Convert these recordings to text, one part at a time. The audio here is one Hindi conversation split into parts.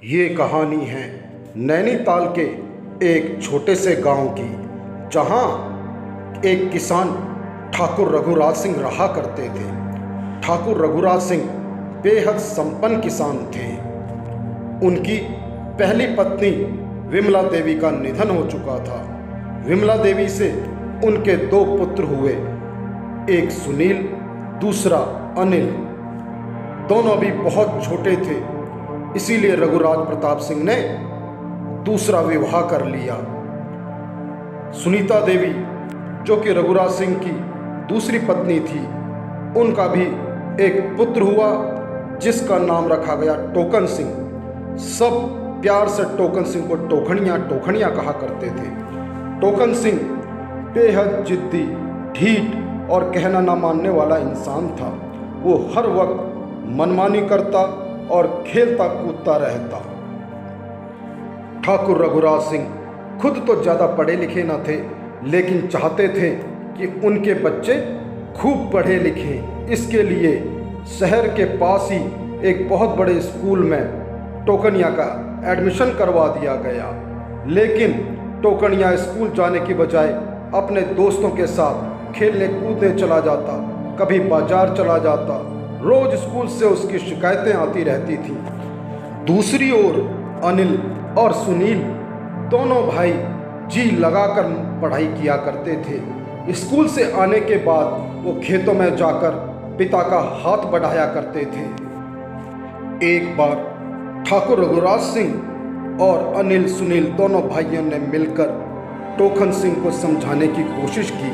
ये कहानी है नैनीताल के एक छोटे से गांव की, जहां एक किसान ठाकुर रघुराज सिंह रहा करते थे। ठाकुर रघुराज सिंह बेहद संपन्न किसान थे। उनकी पहली पत्नी विमला देवी का निधन हो चुका था। विमला देवी से उनके दो पुत्र हुए, एक सुनील, दूसरा अनिल। दोनों भी बहुत छोटे थे, इसीलिए रघुराज प्रताप सिंह ने दूसरा विवाह कर लिया। सुनीता देवी, जो कि रघुराज सिंह की दूसरी पत्नी थी, उनका भी एक पुत्र हुआ जिसका नाम रखा गया टोकन सिंह। सब प्यार से टोकन सिंह को टोखनिया टोखनिया कहा करते थे। टोकन सिंह बेहद जिद्दी, ढीठ और कहना ना मानने वाला इंसान था। वो हर वक्त मनमानी करता और खेलता कूदता रहता। ठाकुर रघुराज सिंह खुद तो ज़्यादा पढ़े लिखे न थे, लेकिन चाहते थे कि उनके बच्चे खूब पढ़े लिखें। इसके लिए शहर के पास ही एक बहुत बड़े स्कूल में टोकनिया का एडमिशन करवा दिया गया। लेकिन टोकनिया स्कूल जाने की बजाय अपने दोस्तों के साथ खेलने कूदने चला जाता, कभी बाजार चला जाता। रोज स्कूल से उसकी शिकायतें आती रहती थीं। दूसरी ओर अनिल और सुनील दोनों भाई जी लगाकर पढ़ाई किया करते थे। स्कूल से आने के बाद वो खेतों में जाकर पिता का हाथ बढ़ाया करते थे। एक बार ठाकुर रघुराज सिंह और अनिल सुनील दोनों भाइयों ने मिलकर टोकन सिंह को समझाने की कोशिश की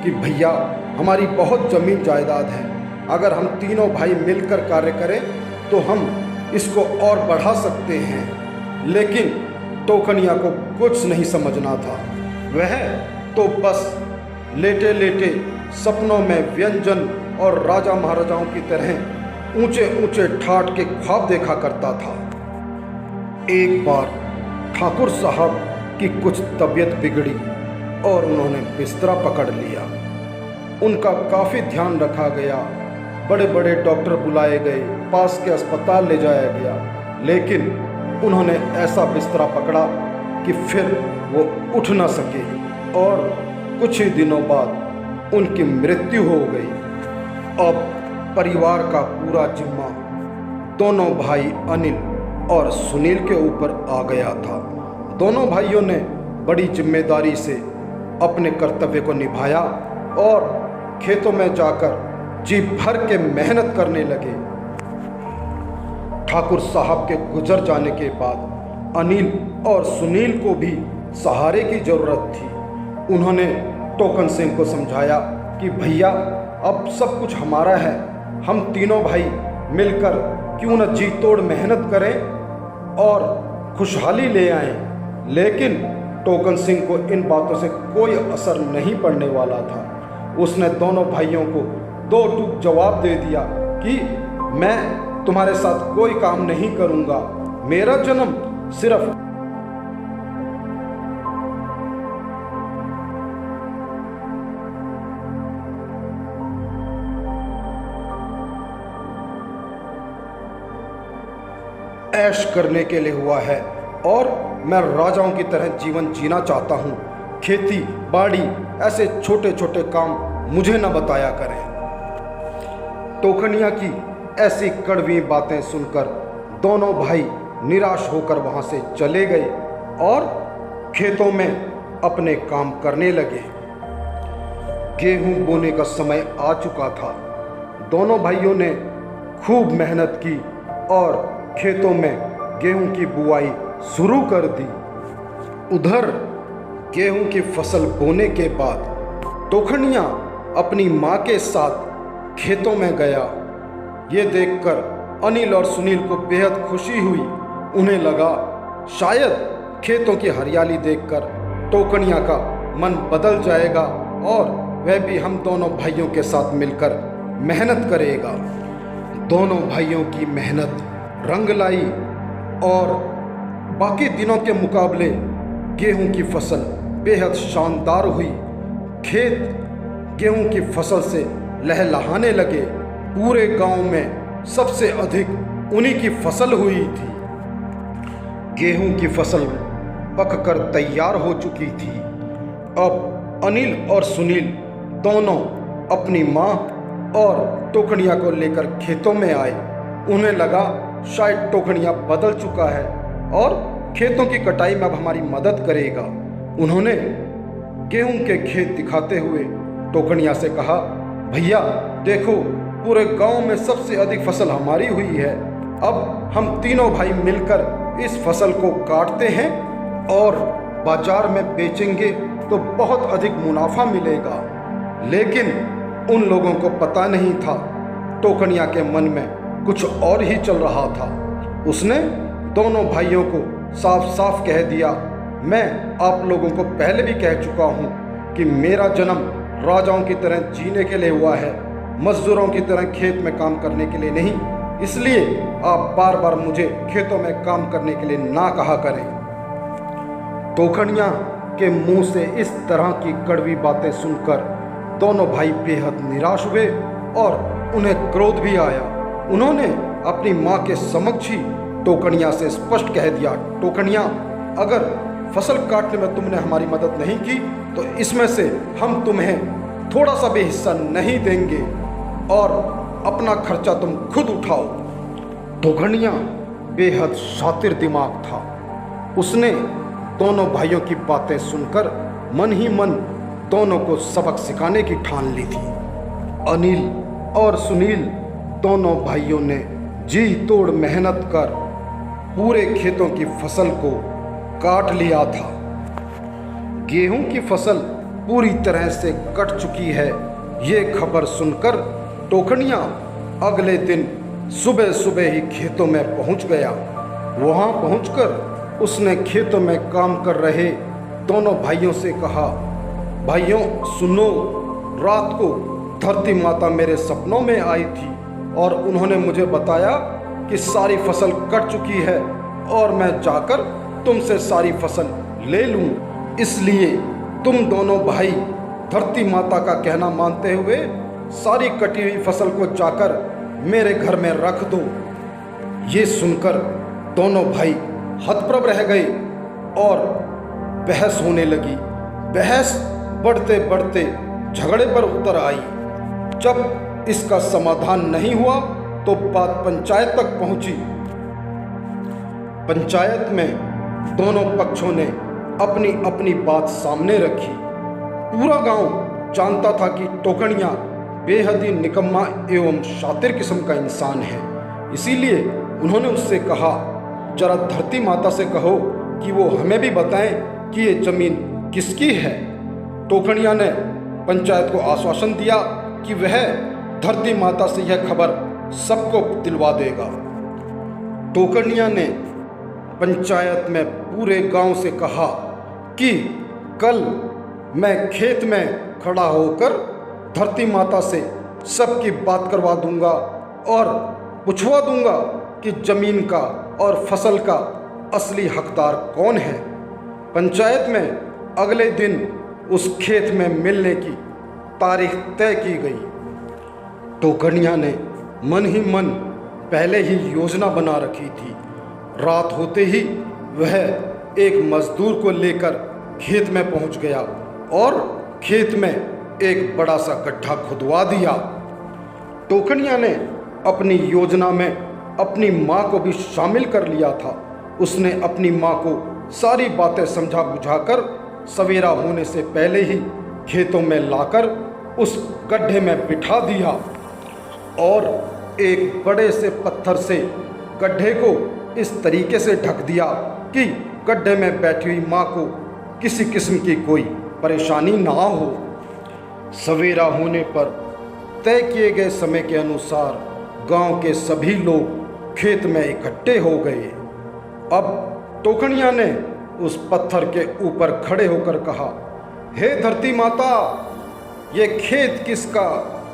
कि भैया, हमारी बहुत ज़मीन जायदाद है, अगर हम तीनों भाई मिलकर कार्य करें तो हम इसको और बढ़ा सकते हैं। लेकिन टोकनिया को कुछ नहीं समझना था। वह तो बस लेटे लेटे सपनों में व्यंजन और राजा महाराजाओं की तरह ऊंचे ऊंचे ठाठ के ख्वाब देखा करता था। एक बार ठाकुर साहब की कुछ तबीयत बिगड़ी और उन्होंने बिस्तरा पकड़ लिया। उनका काफ़ी ध्यान रखा गया, बड़े बड़े डॉक्टर बुलाए गए, पास के अस्पताल ले जाया गया, लेकिन उन्होंने ऐसा बिस्तरा पकड़ा कि फिर वो उठ ना सके और कुछ ही दिनों बाद उनकी मृत्यु हो गई। अब परिवार का पूरा जिम्मा दोनों भाई अनिल और सुनील के ऊपर आ गया था। दोनों भाइयों ने बड़ी जिम्मेदारी से अपने कर्तव्य को निभाया और खेतों में जाकर जी भर के मेहनत करने लगे। ठाकुर साहब के गुजर जाने के बाद अनिल और सुनील को भी सहारे की जरूरत थी। उन्होंने टोकन सिंह को समझाया कि भैया, अब सब कुछ हमारा है, हम तीनों भाई मिलकर क्यों न जी तोड़ मेहनत करें और खुशहाली ले आएं। लेकिन टोकन सिंह को इन बातों से कोई असर नहीं पड़ने वाला था। उसने दोनों भाइयों को दो टूक जवाब दे दिया कि मैं तुम्हारे साथ कोई काम नहीं करूंगा, मेरा जन्म सिर्फ ऐश करने के लिए हुआ है और मैं राजाओं की तरह जीवन जीना चाहता हूँ। खेती बाड़ी ऐसे छोटे छोटे काम मुझे न बताया करें। टोकनिया की ऐसी कड़वी बातें सुनकर दोनों भाई निराश होकर वहाँ से चले गए और खेतों में अपने काम करने लगे। गेहूं बोने का समय आ चुका था। दोनों भाइयों ने खूब मेहनत की और खेतों में गेहूं की बुआई शुरू कर दी। उधर गेहूं की फसल बोने के बाद टोकनिया अपनी माँ के साथ खेतों में गया। ये देखकर अनिल और सुनील को बेहद खुशी हुई। उन्हें लगा शायद खेतों की हरियाली देखकर टोकनिया का मन बदल जाएगा और वह भी हम दोनों भाइयों के साथ मिलकर मेहनत करेगा। दोनों भाइयों की मेहनत रंग लाई और बाकी दिनों के मुकाबले गेहूं की फसल बेहद शानदार हुई। खेत गेहूं की फसल से लहलहाने लगे। पूरे गांव में सबसे अधिक उन्हीं की फसल हुई थी। गेहूं की फसल पककर तैयार हो चुकी थी। अब अनिल और सुनील दोनों अपनी माँ और टोकनिया को लेकर खेतों में आए। उन्हें लगा शायद टोकनिया बदल चुका है और खेतों की कटाई में अब हमारी मदद करेगा। उन्होंने गेहूं के खेत दिखाते हुए टोकनिया से कहा, भैया देखो, पूरे गांव में सबसे अधिक फसल हमारी हुई है। अब हम तीनों भाई मिलकर इस फसल को काटते हैं और बाजार में बेचेंगे तो बहुत अधिक मुनाफा मिलेगा। लेकिन उन लोगों को पता नहीं था टोकनिया के मन में कुछ और ही चल रहा था। उसने दोनों भाइयों को साफ साफ कह दिया, मैं आप लोगों को पहले भी कह चुका हूँ कि मेरा जन्म राजाओं की तरह जीने के लिए हुआ है, मजदूरों की तरह खेत में काम करने के लिए नहीं। इसलिए आप बार बार मुझे खेतों में काम करने के लिए ना कहा करें। टोकनिया के मुंह से इस तरह की कड़वी बातें सुनकर दोनों भाई बेहद निराश हुए और उन्हें क्रोध भी आया। उन्होंने अपनी माँ के समक्ष ही टोकनिया से स्पष्ट कह दिया, टोकनिया, अगर फसल काटने में तुमने हमारी मदद नहीं की तो इसमें से हम तुम्हें थोड़ा सा भी हिस्सा नहीं देंगे और अपना खर्चा तुम खुद उठाओ। टोकनिया बेहद शातिर दिमाग था। उसने दोनों भाइयों की बातें सुनकर मन ही मन दोनों को सबक सिखाने की ठान ली थी। अनिल और सुनील दोनों भाइयों ने जी तोड़ मेहनत कर पूरे खेतों की फसल को काट लिया था। गेहूं की फसल पूरी तरह से कट चुकी है, ये खबर सुनकर टोकनिया अगले दिन सुबह सुबह ही खेतों में पहुंच गया। वहां पहुंचकर उसने खेतों में काम कर रहे दोनों भाइयों से कहा, भाइयों सुनो, रात को धरती माता मेरे सपनों में आई थी और उन्होंने मुझे बताया कि सारी फसल कट चुकी है और मैं जाकर तुमसे सारी फसल ले लूं। इसलिए तुम दोनों भाई धरती माता का कहना मानते हुए सारी कटी हुई फसल को जाकर मेरे घर में रख दो। ये सुनकर दोनों भाई हतप्रभ रह गए और बहस होने लगी। बहस बढ़ते बढ़ते झगड़े पर उतर आई। जब इसका समाधान नहीं हुआ तो बात पंचायत तक पहुंची। पंचायत में दोनों पक्षों ने अपनी अपनी बात सामने रखी। पूरा गांव जानता था कि टोकनिया बेहद ही निकम्मा एवं शातिर किस्म का इंसान है। इसीलिए उन्होंने उससे कहा, जरा धरती माता से कहो कि वो हमें भी बताएं कि ये जमीन किसकी है। टोकनिया ने पंचायत को आश्वासन दिया कि वह धरती माता से यह खबर सबको दिलवा देगा। टोकनिया ने पंचायत में पूरे गांव से कहा कि कल मैं खेत में खड़ा होकर धरती माता से सबकी बात करवा दूंगा और पूछवा दूंगा कि जमीन का और फसल का असली हकदार कौन है। पंचायत में अगले दिन उस खेत में मिलने की तारीख तय की गई। टोकनिया ने मन ही मन पहले ही योजना बना रखी थी। रात होते ही वह एक मजदूर को लेकर खेत में पहुंच गया और खेत में एक बड़ा सा गड्ढा खुदवा दिया। टोकनिया ने अपनी योजना में अपनी माँ को भी शामिल कर लिया था। उसने अपनी माँ को सारी बातें समझा बुझाकर सवेरा होने से पहले ही खेतों में लाकर उस गड्ढे में बिठा दिया और एक बड़े से पत्थर से गड्ढे को इस तरीके से ढक दिया कि गड्ढे में बैठी हुई माँ को किसी किस्म की कोई परेशानी ना हो। सवेरा होने पर तय किए गए समय के अनुसार गांव के सभी लोग खेत में इकट्ठे हो गए। अब टोकनिया ने उस पत्थर के ऊपर खड़े होकर कहा, हे धरती माता, ये खेत किसका,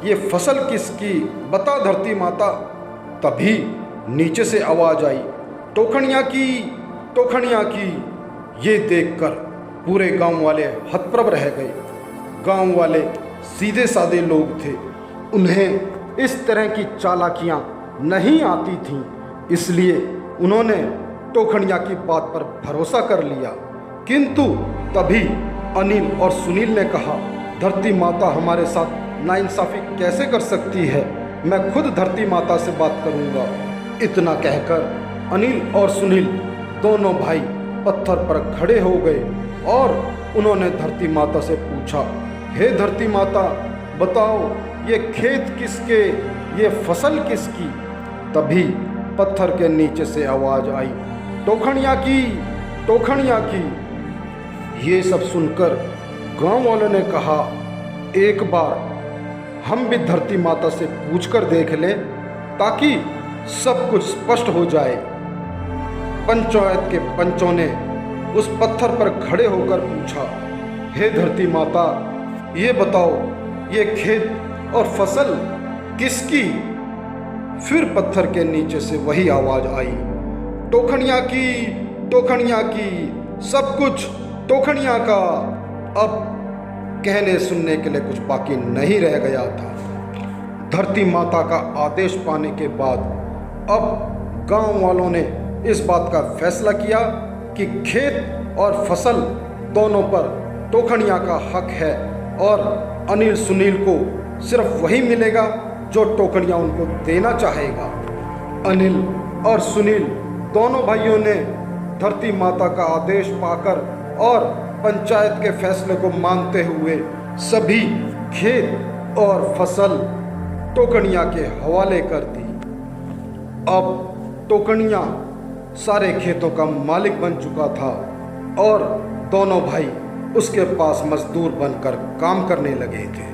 ये फसल किसकी, बता धरती माता। तभी नीचे से आवाज आई, टोकनिया की, टोकनिया की। ये देखकर पूरे गांव वाले हतप्रभ रह गए। गांव वाले सीधे साधे लोग थे, उन्हें इस तरह की चालाकियां नहीं आती थीं। इसलिए उन्होंने टोकनिया की बात पर भरोसा कर लिया। किंतु तभी अनिल और सुनील ने कहा, धरती माता हमारे साथ नाइंसाफ़ी कैसे कर सकती है, मैं खुद धरती माता से बात करूंगा। इतना कहकर अनिल और सुनील दोनों भाई पत्थर पर खड़े हो गए और उन्होंने धरती माता से पूछा, हे धरती माता, बताओ ये खेत किसके, ये फसल किसकी। तभी पत्थर के नीचे से आवाज आई, टोकनिया की, टोकनिया की। ये सब सुनकर गांव वालों ने कहा, एक बार हम भी धरती माता से पूछकर देख लें ताकि सब कुछ स्पष्ट हो जाए। पंचायत के पंचों ने उस पत्थर पर खड़े होकर पूछा, हे धरती माता, ये बताओ ये खेत और फसल किसकी। फिर पत्थर के नीचे से वही आवाज आई, टोकनिया की, टोकनिया की, सब कुछ टोकनिया का। अब कहने सुनने के लिए कुछ बाकी नहीं रह गया था। धरती माता का आदेश पाने के बाद अब गांव वालों ने इस बात का फैसला किया कि खेत और फसल दोनों पर टोकनिया का हक है और अनिल सुनील को सिर्फ वही मिलेगा जो टोकनिया उनको देना चाहेगा। अनिल और सुनील दोनों भाइयों ने धरती माता का आदेश पाकर और पंचायत के फैसले को मानते हुए सभी खेत और फसल टोकनिया के हवाले कर दी। अब टोकनिया सारे खेतों का मालिक बन चुका था और दोनों भाई उसके पास मजदूर बनकर काम करने लगे थे।